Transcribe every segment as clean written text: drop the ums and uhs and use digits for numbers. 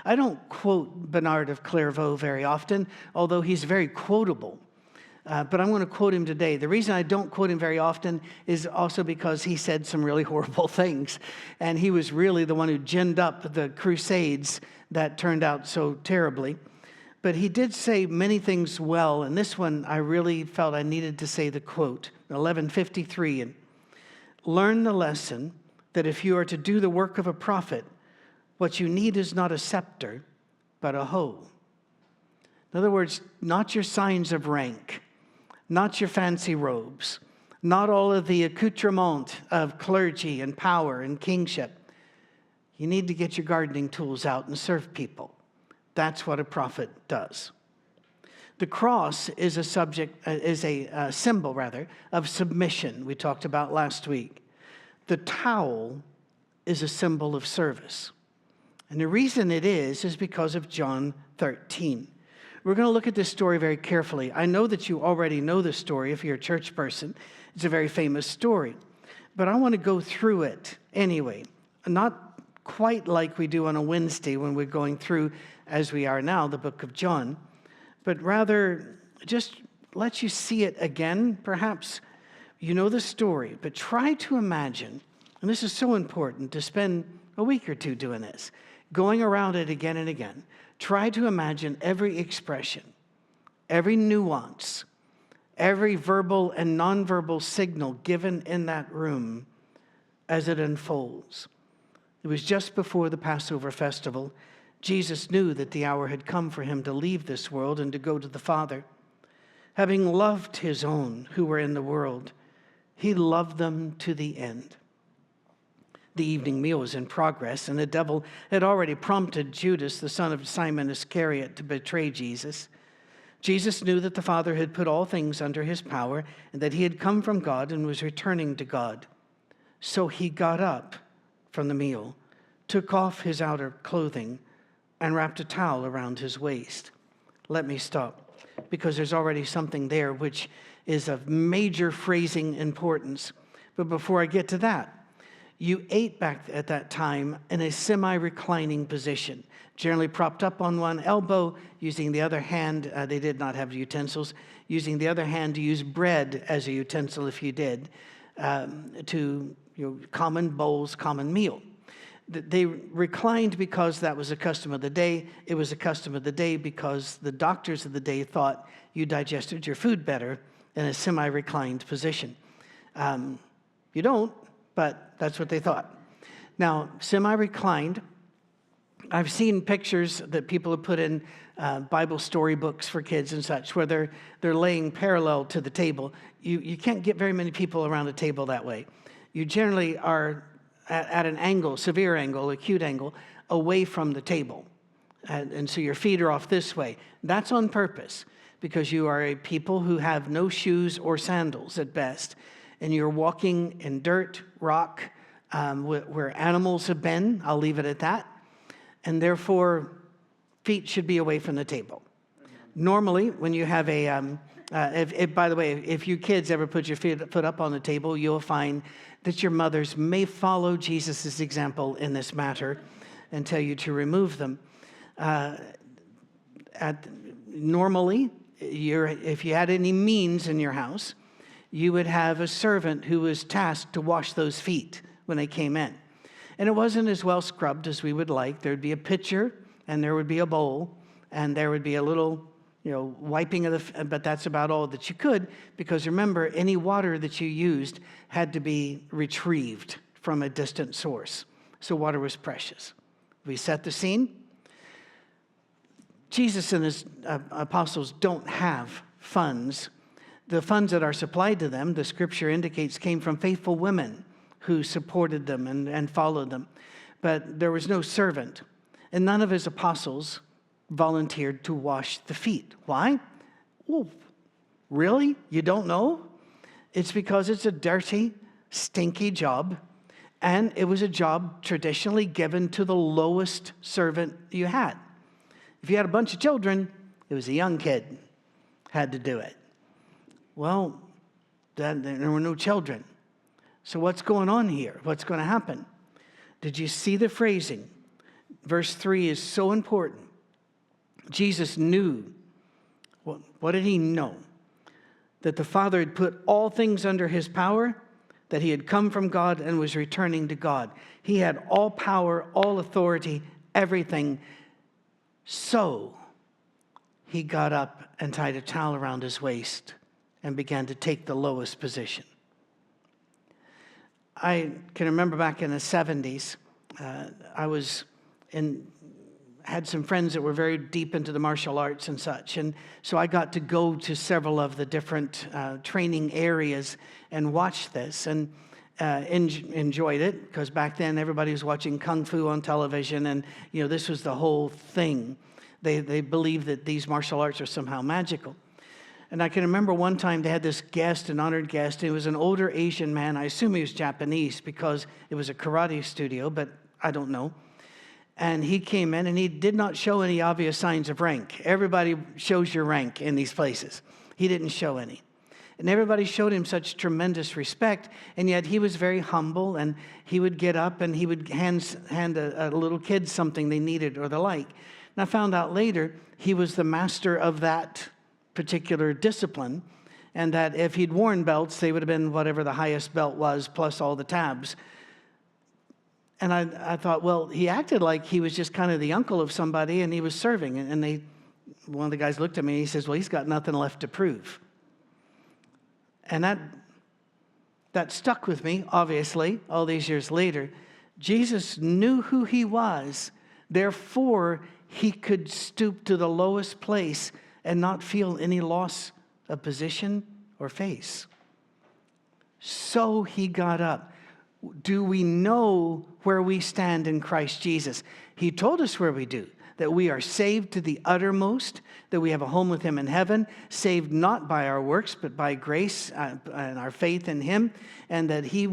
I don't quote Bernard of Clairvaux very often, although he's very quotable. But I'm going to quote him today. The reason I don't quote him very often is also because he said some really horrible things. And he was really the one who ginned up the crusades that turned out so terribly. But he did say many things well. And this one, I really felt I needed to say the quote, 1153. And learn the lesson that if you are to do the work of a prophet, what you need is not a scepter, but a hoe. In other words, not your signs of rank, not your fancy robes, not all of the accoutrement of clergy and power and kingship. You need to get your gardening tools out and serve people. That's what a prophet does. The cross is a symbol of submission we talked about last week. The towel is a symbol of service. And the reason it is because of John 13. We're going to look at this story very carefully. I know that you already know the story if you're a church person. It's a very famous story. But I want to go through it anyway. Not quite like we do on a Wednesday when we're going through, as we are now, the book of John. But rather, just let you see it again. Perhaps you know the story, but try to imagine, and this is so important, to spend a week or two doing this, going around it again and again. Try to imagine every expression, every nuance, every verbal and nonverbal signal given in that room as it unfolds. It was just before the Passover festival. Jesus knew that the hour had come for him to leave this world and to go to the Father. Having loved his own who were in the world, he loved them to the end. The evening meal was in progress, and the devil had already prompted Judas, the son of Simon Iscariot, to betray Jesus. Jesus knew that the Father had put all things under his power, and that he had come from God and was returning to God. So he got up from the meal, took off his outer clothing, and wrapped a towel around his waist. Let me stop, because there's already something there which is of major phrasing importance. But before I get to that, you ate back at that time in a semi-reclining position, generally propped up on one elbow, using the other hand. They did not have utensils. Using the other hand to use bread as a utensil if you did, common bowls, common meal. They reclined because that was a custom of the day. It was a custom of the day because the doctors of the day thought you digested your food better in a semi-reclined position. You don't, but that's what they thought. Now, semi-reclined, I've seen pictures that people have put in Bible storybooks for kids and such, where they're laying parallel to the table. You can't get very many people around a table that way. You generally are at an angle, severe angle, acute angle, away from the table. And so your feet are off this way. That's on purpose, because you are a people who have no shoes or sandals at best. And you're walking in dirt, rock, where animals have been. I'll leave it at that. And therefore, feet should be away from the table. Normally, when you have by the way, if you kids ever put your foot up on the table, you'll find that your mothers may follow Jesus' example in this matter and tell you to remove them. Normally, if you had any means in your house, you would have a servant who was tasked to wash those feet when they came in. And it wasn't as well scrubbed as we would like. There would be a pitcher, and there would be a bowl, and there would be a little, wiping of but that's about all that you could, because remember, any water that you used had to be retrieved from a distant source. So water was precious. We set the scene. Jesus and his apostles don't have funds. The funds that are supplied to them, the scripture indicates, came from faithful women who supported them and followed them. But there was no servant. And none of his apostles volunteered to wash the feet. Why? Oh, really? You don't know? It's because it's a dirty, stinky job. And it was a job traditionally given to the lowest servant you had. If you had a bunch of children, it was a young kid had to do it. Well, then there were no children. So what's going on here? What's going to happen? Did you see the phrasing? Verse 3 is so important. Jesus knew. What did he know? That the Father had put all things under his power, that he had come from God and was returning to God. He had all power, all authority, everything. So he got up and tied a towel around his waist and began to take the lowest position. I can remember back in the 70s, I was had some friends that were very deep into the martial arts and such. And so I got to go to several of the different training areas and watch this and enjoyed it, because back then everybody was watching Kung Fu on television, and this was the whole thing. They believed that these martial arts are somehow magical. And I can remember one time they had this guest, an honored guest. It was an older Asian man. I assume he was Japanese because it was a karate studio, but I don't know. And he came in, and he did not show any obvious signs of rank. Everybody shows your rank in these places. He didn't show any. And everybody showed him such tremendous respect, and yet he was very humble, and he would get up and he would hand a little kid something they needed or the like. And I found out later he was the master of that particular discipline, and that if he'd worn belts, they would have been whatever the highest belt was, plus all the tabs. And I thought, well, he acted like he was just kind of the uncle of somebody, and he was serving. And one of the guys looked at me, and he says, well, he's got nothing left to prove. And that stuck with me, obviously, all these years later. Jesus knew who he was. Therefore, he could stoop to the lowest place and not feel any loss of position or face. So he got up. Do we know where we stand in Christ Jesus? He told us where we do, that we are saved to the uttermost, that we have a home with him in heaven, saved not by our works, but by grace and our faith in him, and that he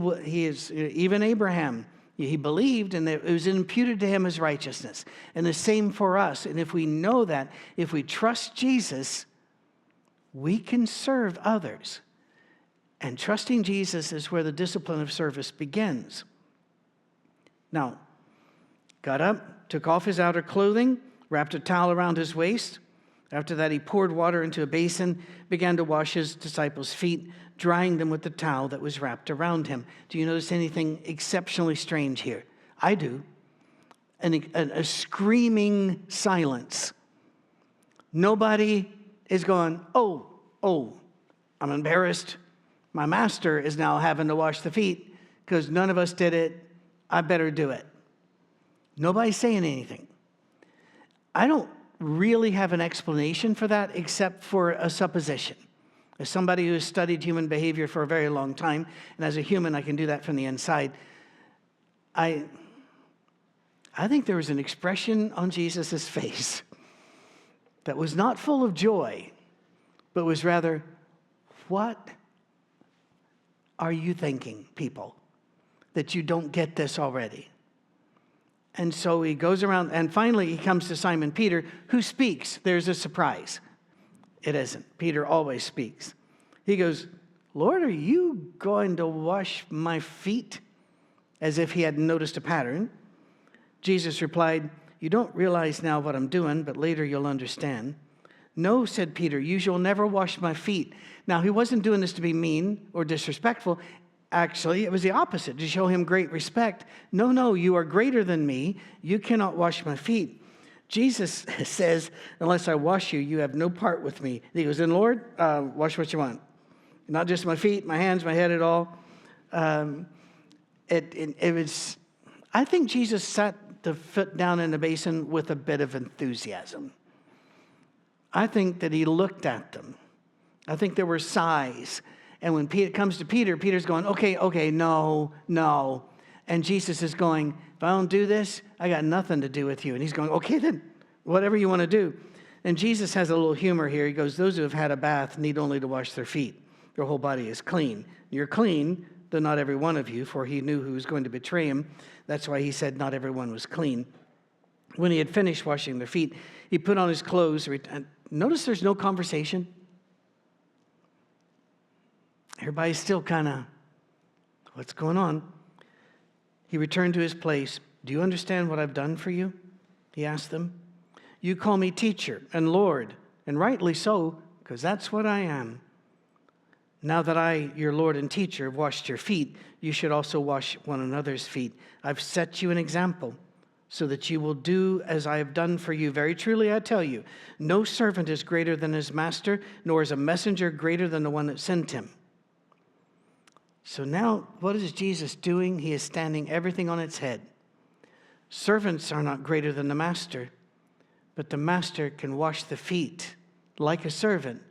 is, even Abraham, he believed, and it was imputed to him as righteousness. And the same for us. And if we know that, if we trust Jesus, we can serve others. And trusting Jesus is where the discipline of service begins. Now, got up, took off his outer clothing, wrapped a towel around his waist. After that, he poured water into a basin, began to wash his disciples' feet, drying them with the towel that was wrapped around him. Do you notice anything exceptionally strange here? I do. A screaming silence. Nobody is going, oh, I'm embarrassed. My master is now having to wash the feet because none of us did it. I better do it. Nobody's saying anything. I don't really have an explanation for that except for a supposition. As somebody who has studied human behavior for a very long time, and as a human I can do that from the inside, I think there was an expression on Jesus' face that was not full of joy, but was rather, what are you thinking, people, that you don't get this already? And so he goes around, and finally he comes to Simon Peter, who speaks. There's a surprise. It isn't. Peter always speaks. He goes, Lord, are you going to wash my feet? As if he hadn't noticed a pattern. Jesus replied, you don't realize now what I'm doing, but later you'll understand. No, said Peter, you shall never wash my feet. Now, he wasn't doing this to be mean or disrespectful. Actually, it was the opposite, to show him great respect. No, you are greater than me. You cannot wash my feet. Jesus says, unless I wash you, you have no part with me. He goes, and Lord, wash what you want. Not just my feet, my hands, my head at all. It was, I think Jesus sat the foot down in the basin with a bit of enthusiasm. I think that he looked at them. I think there were sighs. And when it comes to Peter, Peter's going, okay, no. And Jesus is going, if I don't do this, I got nothing to do with you. And he's going, okay, then, whatever you want to do. And Jesus has a little humor here. He goes, those who have had a bath need only to wash their feet. Their whole body is clean. You're clean, though not every one of you, for he knew who was going to betray him. That's why he said not everyone was clean. When he had finished washing their feet, he put on his clothes. Notice there's no conversation. Everybody's still kind of, what's going on? He returned to his place. Do you understand what I've done for you? He asked them. You call me teacher and Lord, and rightly so, because that's what I am. Now that I, your Lord and teacher, have washed your feet, you should also wash one another's feet. I've set you an example so that you will do as I have done for you. Very truly, I tell you, no servant is greater than his master, nor is a messenger greater than the one that sent him. So now, what is Jesus doing? He is standing everything on its head. Servants are not greater than the master, but the master can wash the feet like a servant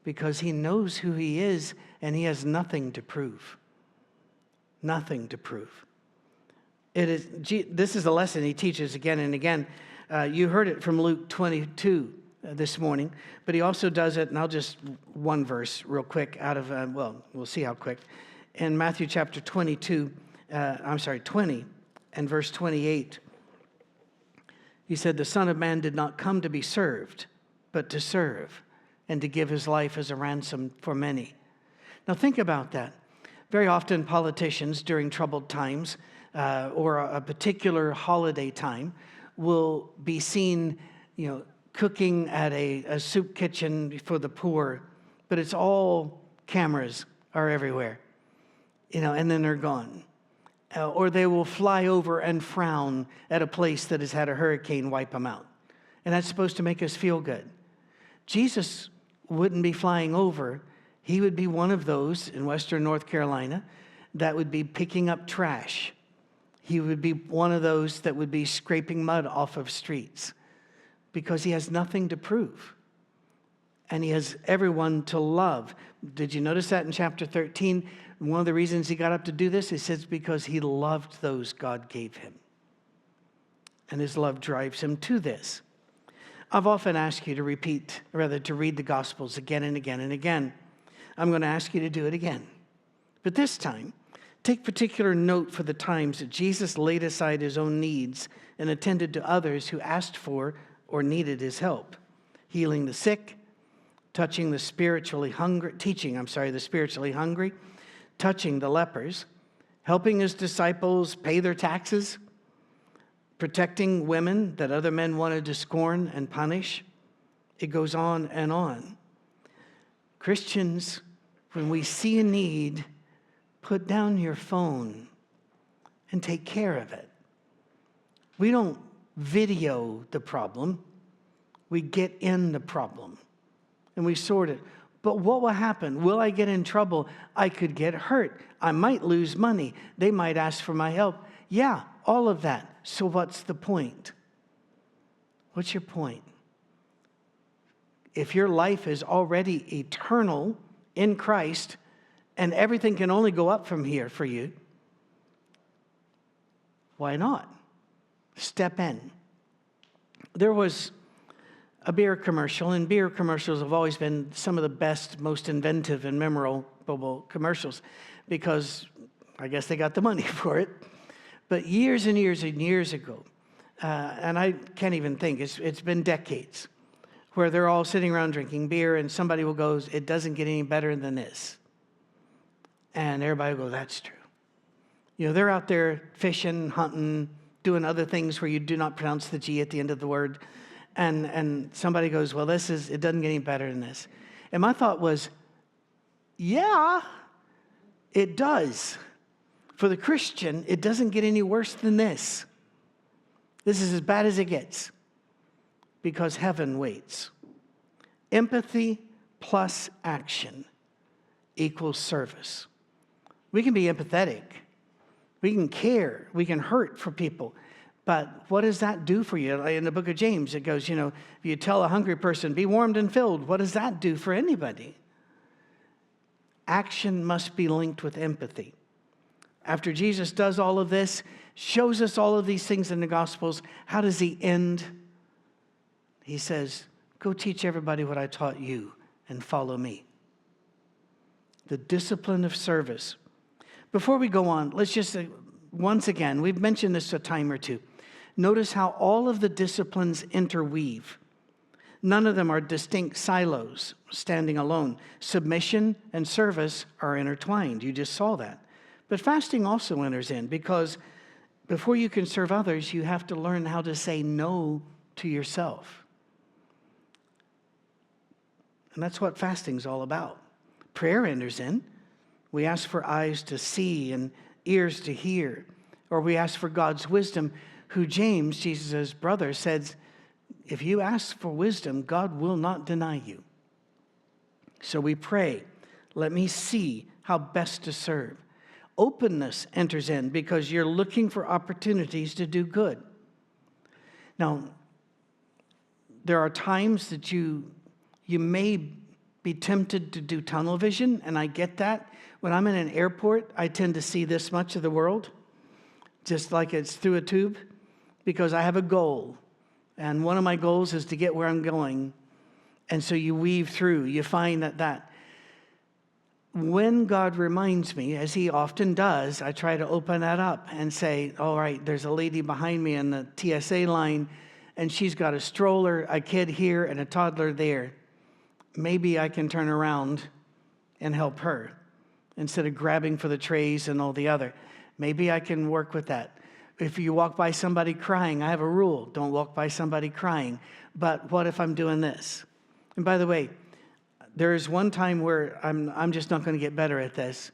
because he knows who he is and he has nothing to prove. Nothing to prove. This is a lesson he teaches again and again. You heard it from Luke 22 this morning, but he also does it, and I'll just one verse real quick out of, we'll see how quick. In Matthew chapter 20 and verse 28, he said, the Son of Man did not come to be served, but to serve and to give his life as a ransom for many. Now think about that. Very often politicians during troubled times or a particular holiday time will be seen, cooking at a soup kitchen for the poor, but it's all cameras are everywhere, and then they're gone. Or they will fly over and frown at a place that has had a hurricane wipe them out. And that's supposed to make us feel good. Jesus wouldn't be flying over. He would be one of those in Western North Carolina that would be picking up trash. He would be one of those that would be scraping mud off of streets because he has nothing to prove. And he has everyone to love. Did you notice that in chapter 13? One of the reasons he got up to do this, he says, because he loved those God gave him. And his love drives him to this. I've often asked you to read the Gospels again and again and again. I'm going to ask you to do it again. But this time, take particular note for the times that Jesus laid aside his own needs and attended to others who asked for or needed his help. Healing the sick, teaching the spiritually hungry, touching the lepers, helping his disciples pay their taxes, protecting women that other men wanted to scorn and punish. It goes on and on. Christians, when we see a need, put down your phone and take care of it. We don't video the problem. We get in the problem and we sort it. But what will happen? Will I get in trouble? I could get hurt. I might lose money. They might ask for my help. Yeah, all of that. So what's the point? What's your point? If your life is already eternal in Christ and everything can only go up from here for you, why not? Step in. There was a beer commercial, and beer commercials have always been some of the best, most inventive and memorable commercials because I guess they got the money for it. But years and years and years ago, and I can't even think, it's been decades, where they're all sitting around drinking beer and somebody will go, it doesn't get any better than this. And everybody will go, that's true. They're out there fishing, hunting, doing other things where you do not pronounce the G at the end of the word. And somebody goes, well, it doesn't get any better than this. And my thought was, yeah, it does. For the Christian, it doesn't get any worse than this. This is as bad as it gets because heaven waits. Empathy plus action equals service. We can be empathetic. We can care. We can hurt for people. But what does that do for you? In the book of James, it goes, if you tell a hungry person, be warmed and filled, what does that do for anybody? Action must be linked with empathy. After Jesus does all of this, shows us all of these things in the Gospels, how does he end? He says, go teach everybody what I taught you and follow me. The discipline of service. Before we go on, let's just say, once again, we've mentioned this a time or two. Notice how all of the disciplines interweave. None of them are distinct silos standing alone. Submission and service are intertwined. You just saw that. But fasting also enters in because before you can serve others, you have to learn how to say no to yourself. And that's what fasting's all about. Prayer enters in. We ask for eyes to see and ears to hear, or we ask for God's wisdom, who James, Jesus' brother, said, if you ask for wisdom, God will not deny you. So we pray, let me see how best to serve. Openness enters in because you're looking for opportunities to do good. Now, there are times that you may be tempted to do tunnel vision, and I get that. When I'm in an airport, I tend to see this much of the world, just like it's through a tube, because I have a goal. And one of my goals is to get where I'm going. And so you weave through. You find that when God reminds me, as he often does, I try to open that up and say, all right, there's a lady behind me in the TSA line, and she's got a stroller, a kid here, and a toddler there. Maybe I can turn around and help her instead of grabbing for the trays and all the other. Maybe I can work with that. If you walk by somebody crying, I have a rule. Don't walk by somebody crying. But what if I'm doing this? And by the way, there is one time where I'm just not going to get better at this.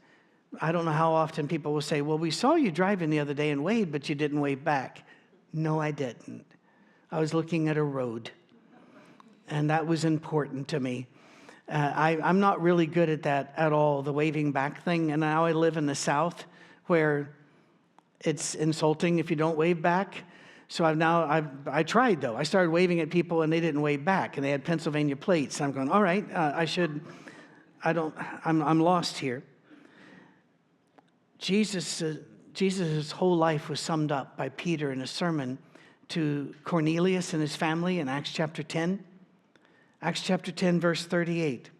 I don't know how often people will say, well, we saw you driving the other day and waved, but you didn't wave back. No, I didn't. I was looking at a road, and that was important to me. I'm not really good at that at all, the waving back thing. And now I live in the South where it's insulting if you don't wave back. So I tried, though. I started waving at people, and they didn't wave back, and they had Pennsylvania plates. I'm going, all right, I'm lost here. Jesus' whole life was summed up by Peter in a sermon to Cornelius and his family in Acts chapter 10. Acts chapter 10, verse 38.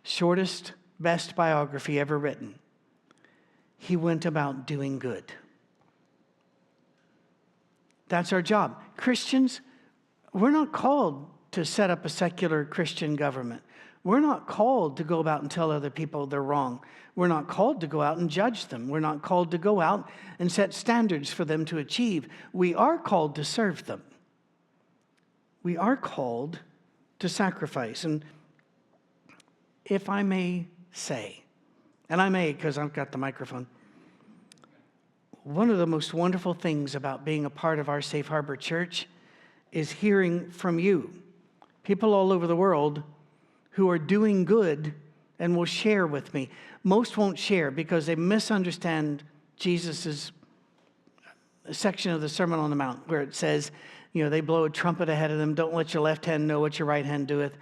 Shortest, best biography ever written. He went about doing good. That's our job. Christians, we're not called to set up a secular Christian government. We're not called to go about and tell other people they're wrong. We're not called to go out and judge them. We're not called to go out and set standards for them to achieve. We are called to serve them. We are called to sacrifice. And if I may say, and I may because I've got the microphone, one of the most wonderful things about being a part of our Safe Harbor Church is hearing from you, people all over the world who are doing good and will share with me. Most won't share because they misunderstand Jesus' section of the Sermon on the Mount where it says, they blow a trumpet ahead of them. Don't let your left hand know what your right hand doeth.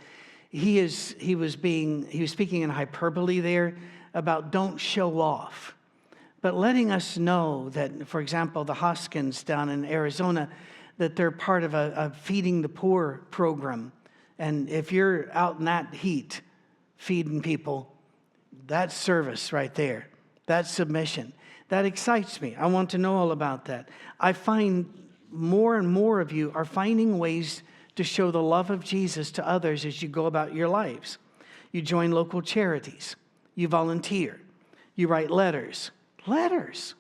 He was speaking in hyperbole there about don't show off. But letting us know that, for example, the Hoskins down in Arizona, that they're part of a Feeding the Poor program. And if you're out in that heat, feeding people, that's service right there. That's submission. That excites me. I want to know all about that. I find more and more of you are finding ways to show the love of Jesus to others as you go about your lives. You join local charities. You volunteer. You write letters. Letters.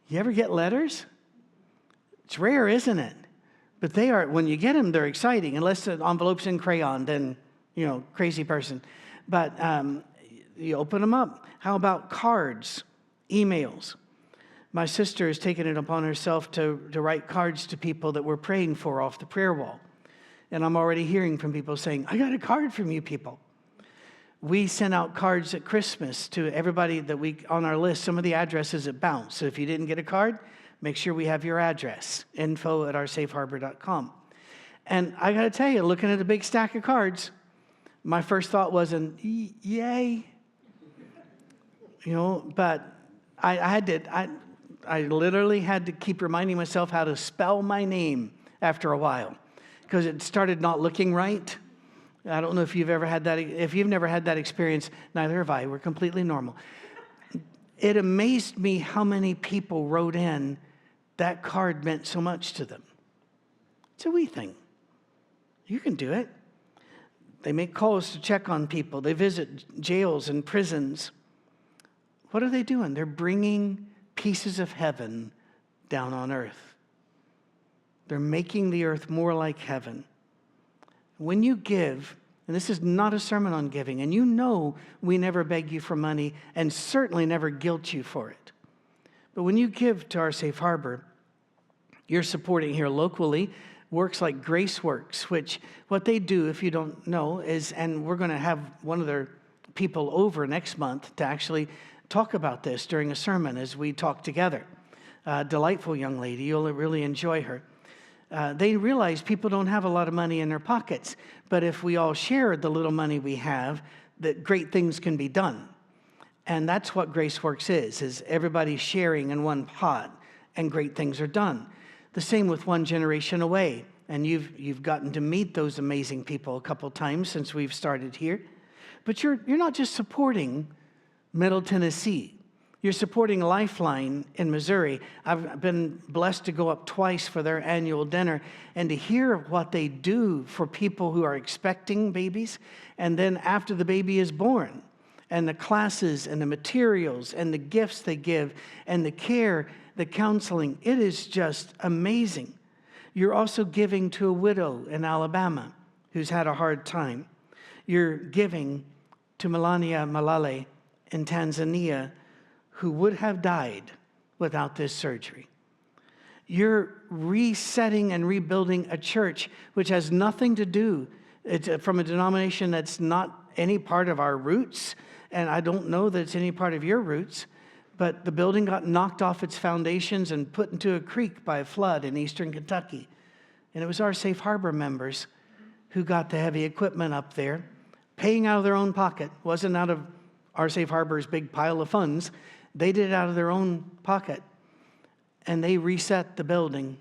You ever get letters? It's rare, isn't it? But they are, when you get them, they're exciting. Unless the envelope's in crayon, then, crazy person. But you open them up. How about cards, emails? My sister has taken it upon herself to write cards to people that we're praying for off the prayer wall. And I'm already hearing from people saying, I got a card from you people. We sent out cards at Christmas to everybody that on our list. Some of the addresses that bounce. So if you didn't get a card, make sure we have your address, info@oursafeharbor.com. And I got to tell you, looking at a big stack of cards, my first thought wasn't, yay. But I literally had to keep reminding myself how to spell my name after a while because it started not looking right. I don't know if you've ever had that. If you've never had that experience, neither have I. We're completely normal. It amazed me how many people wrote in that card meant so much to them. It's a wee thing. You can do it. They make calls to check on people. They visit jails and prisons. What are they doing? They're bringing pieces of heaven down on earth. They're making the earth more like heaven. When you give, and this is not a sermon on giving, and you know we never beg you for money and certainly never guilt you for it. But when you give to our Safe Harbor, you're supporting here locally works like Grace Works, which what they do, if you don't know, is, and we're going to have one of their people over next month to actually talk about this during a sermon as we talk together. Delightful young lady. You'll really enjoy her. They realize people don't have a lot of money in their pockets, but if we all share the little money we have, that great things can be done. And that's what Grace Works is everybody sharing in one pot, and great things are done. The same with One Generation Away, and you've gotten to meet those amazing people a couple times since we've started here. But you're not just supporting Middle Tennessee. You're supporting Lifeline in Missouri. I've been blessed to go up twice for their annual dinner and to hear what they do for people who are expecting babies and then after the baby is born, and the classes and the materials and the gifts they give and the care, the counseling. It is just amazing. You're also giving to a widow in Alabama who's had a hard time. You're giving to Melania Malale in Tanzania, who would have died without this surgery. You're resetting and rebuilding a church which has nothing to do, it's from a denomination that's not any part of our roots, and I don't know that it's any part of your roots, but the building got knocked off its foundations and put into a creek by a flood in eastern Kentucky. And it was our Safe Harbor members who got the heavy equipment up there, paying out of their own pocket. Wasn't out of our Safe Harbor's big pile of funds. They did it out of their own pocket. And they reset the building,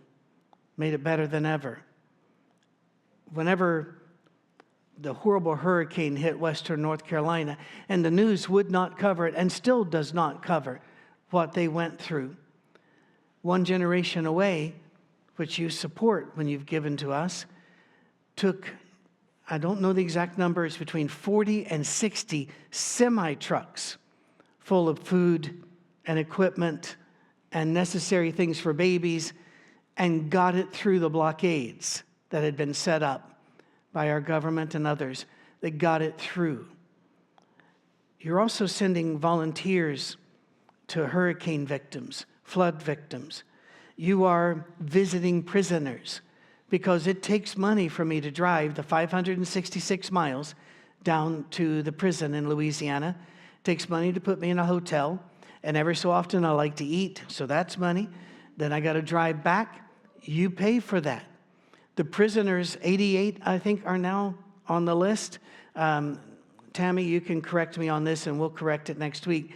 made it better than ever. Whenever the horrible hurricane hit western North Carolina, and the news would not cover it, and still does not cover what they went through. One Generation Away, which you support when you've given to us, took, I don't know the exact numbers, between 40 and 60 semi-trucks full of food and equipment and necessary things for babies, and got it through the blockades that had been set up by our government and others. That got it through. You're also sending volunteers to hurricane victims, flood victims. You are visiting prisoners, because it takes money for me to drive the 566 miles down to the prison in Louisiana. It takes money to put me in a hotel, and every so often I like to eat, so that's money. Then I got to drive back. You pay for that. The prisoners, 88, I think, are now on the list. Tammy, you can correct me on this, and we'll correct it next week.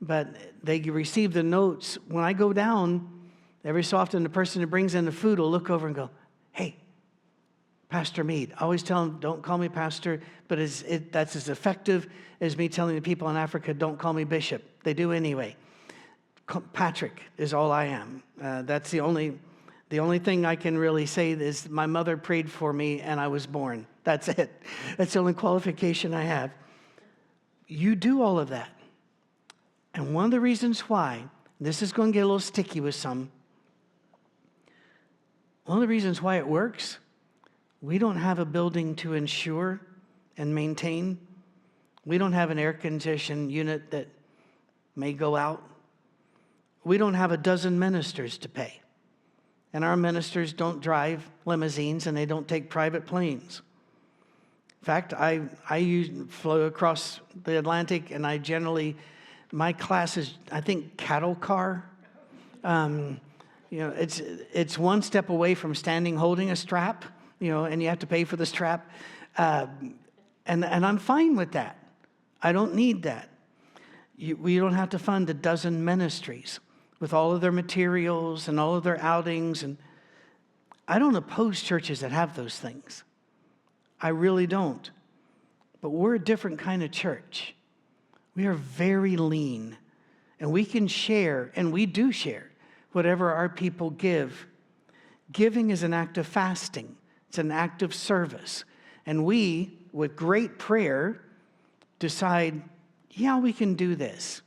But they receive the notes. When I go down, every so often the person who brings in the food will look over and go, "Hey, Pastor Mead." I always tell them, don't call me pastor, but that's as effective as me telling the people in Africa, don't call me bishop. They do anyway. Patrick is all I am. That's the only thing I can really say is my mother prayed for me and I was born. That's it. That's the only qualification I have. You do all of that. And one of the reasons why, this is going to get a little sticky with some, one of the reasons why it works, we don't have a building to insure and maintain. We don't have an air conditioning unit that may go out. We don't have a dozen ministers to pay. And our ministers don't drive limousines and they don't take private planes. In fact, I flew across the Atlantic, and I generally, my class is, I think, cattle car. It's one step away from standing holding a strap, and you have to pay for the strap. And I'm fine with that. I don't need that. We don't have to fund a dozen ministries with all of their materials and all of their outings. And I don't oppose churches that have those things. I really don't. But we're a different kind of church. We are very lean, and we can share, and we do share, whatever our people give. Giving is an act of fasting. It's an act of service. And we, with great prayer, decide, yeah, we can do this.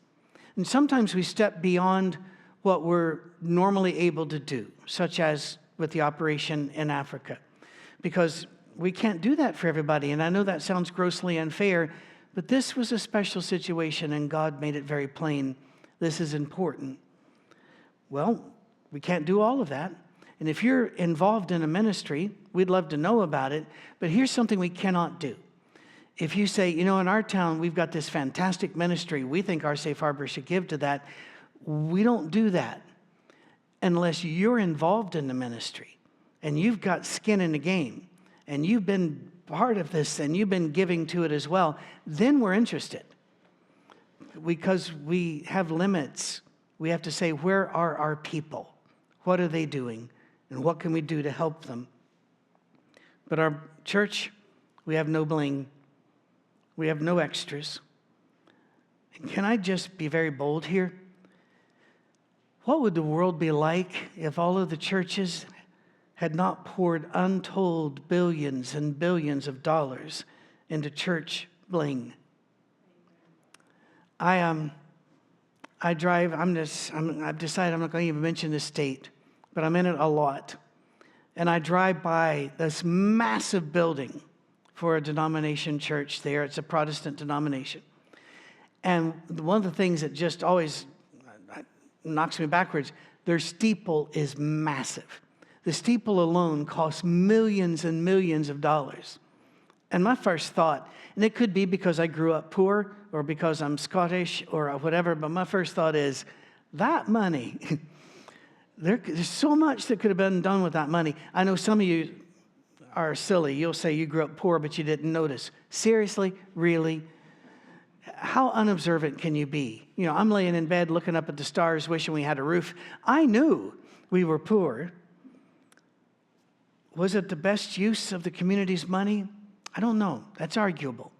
And sometimes we step beyond what we're normally able to do, such as with the operation in Africa, because we can't do that for everybody. And I know that sounds grossly unfair, but this was a special situation, and God made it very plain. This is important. Well, we can't do all of that. And if you're involved in a ministry, we'd love to know about it, but here's something we cannot do. If you say, in our town, we've got this fantastic ministry, we think our Safe Harbor should give to that, we don't do that unless you're involved in the ministry and you've got skin in the game and you've been part of this and you've been giving to it as well. Then we're interested, because we have limits. We have to say, where are our people? What are they doing? And what can we do to help them? But our church, we have no bling. We have no extras. And can I just be very bold here? What would the world be like if all of the churches had not poured untold billions and billions of dollars into church bling? I've decided I'm not going to even mention this state, but I'm in it a lot. And I drive by this massive building for a denomination church there. It's a Protestant denomination. And one of the things that just always knocks me backwards, their steeple is massive. The steeple alone costs millions and millions of dollars. And my first thought, and it could be because I grew up poor or because I'm Scottish or whatever, but my first thought is, that money, there's so much that could have been done with that money. I know some of you are silly. You'll say you grew up poor, but you didn't notice. Seriously? Really? How unobservant can you be? I'm laying in bed looking up at the stars, wishing we had a roof. I knew we were poor. Was it the best use of the community's money? I don't know. That's arguable.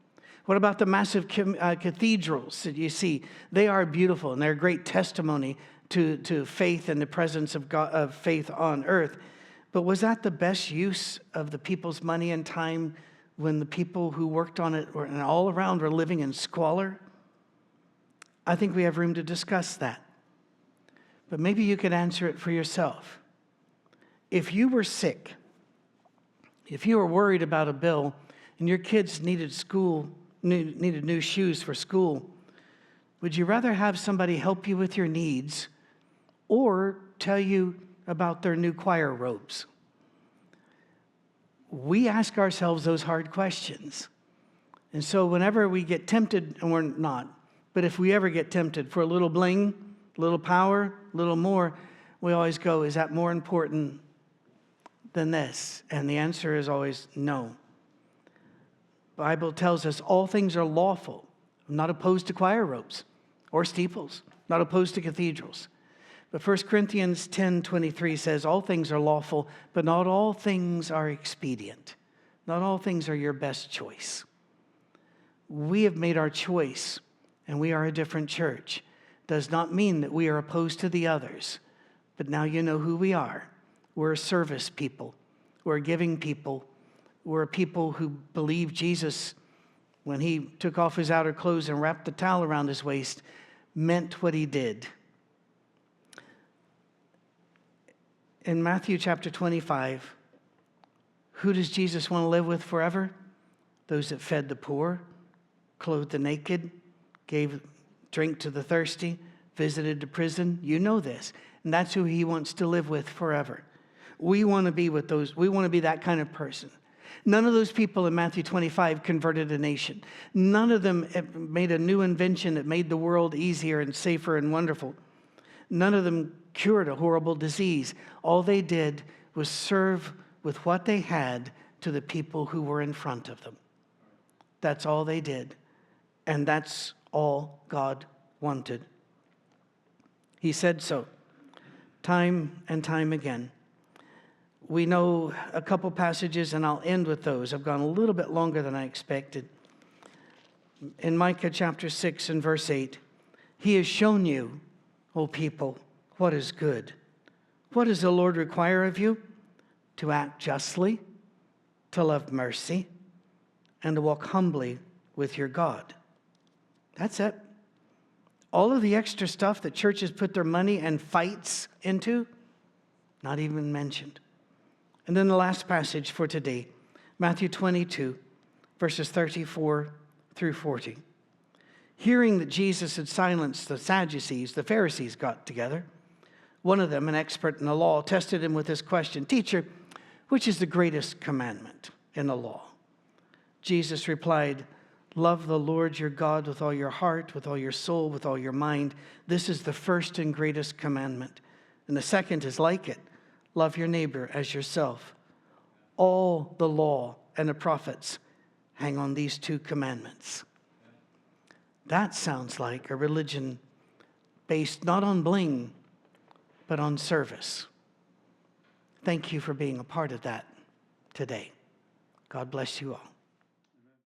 What about the massive cathedrals that you see? They are beautiful, and they're a great testimony to faith and the presence of God, of faith on earth. But was that the best use of the people's money and time when the people who worked on it and all around were living in squalor? I think we have room to discuss that. But maybe you could answer it for yourself. If you were sick, if you were worried about a bill and your kids needed new shoes for school, would you rather have somebody help you with your needs or tell you about their new choir robes? We ask ourselves those hard questions. And so whenever we get tempted, and we're not, but if we ever get tempted for a little bling, a little power, a little more, we always go, is that more important than this? And the answer is always no. The Bible tells us all things are lawful. I'm not opposed to choir robes or steeples, not opposed to cathedrals. But 1 Corinthians 10:23 says, all things are lawful, but not all things are expedient. Not all things are your best choice. We have made our choice, and we are a different church. Does not mean that we are opposed to the others, but now you know who we are. We're a service people. We're a giving people. We're a people who believe Jesus, when he took off his outer clothes and wrapped the towel around his waist, meant what he did. In Matthew chapter 25, who does Jesus want to live with forever? Those that fed the poor, clothed the naked, gave drink to the thirsty, visited the prison. You know this. And that's who he wants to live with forever. We want to be with those. We want to be that kind of person. None of those people in Matthew 25 converted a nation. None of them made a new invention that made the world easier and safer and wonderful. None of them cured a horrible disease. All they did was serve with what they had to the people who were in front of them. That's all they did. And that's all God wanted. He said so, time and time again. We know a couple passages, and I'll end with those. I've gone a little bit longer than I expected. In Micah chapter 6 and verse 8, he has shown you, O people, what is good. What does the Lord require of you? To act justly, to love mercy, and to walk humbly with your God. That's it. All of the extra stuff that churches put their money and fights into, not even mentioned. And then the last passage for today, Matthew 22, verses 34 through 40. Hearing that Jesus had silenced the Sadducees, the Pharisees got together. One of them, an expert in the law, tested him with this question, "Teacher, which is the greatest commandment in the law?" Jesus replied, "Love the Lord your God with all your heart, with all your soul, with all your mind. This is the first and greatest commandment. And the second is like it. Love your neighbor as yourself. All the law and the prophets hang on these two commandments." That sounds like a religion based not on bling, but on service. Thank you for being a part of that today. God bless you all.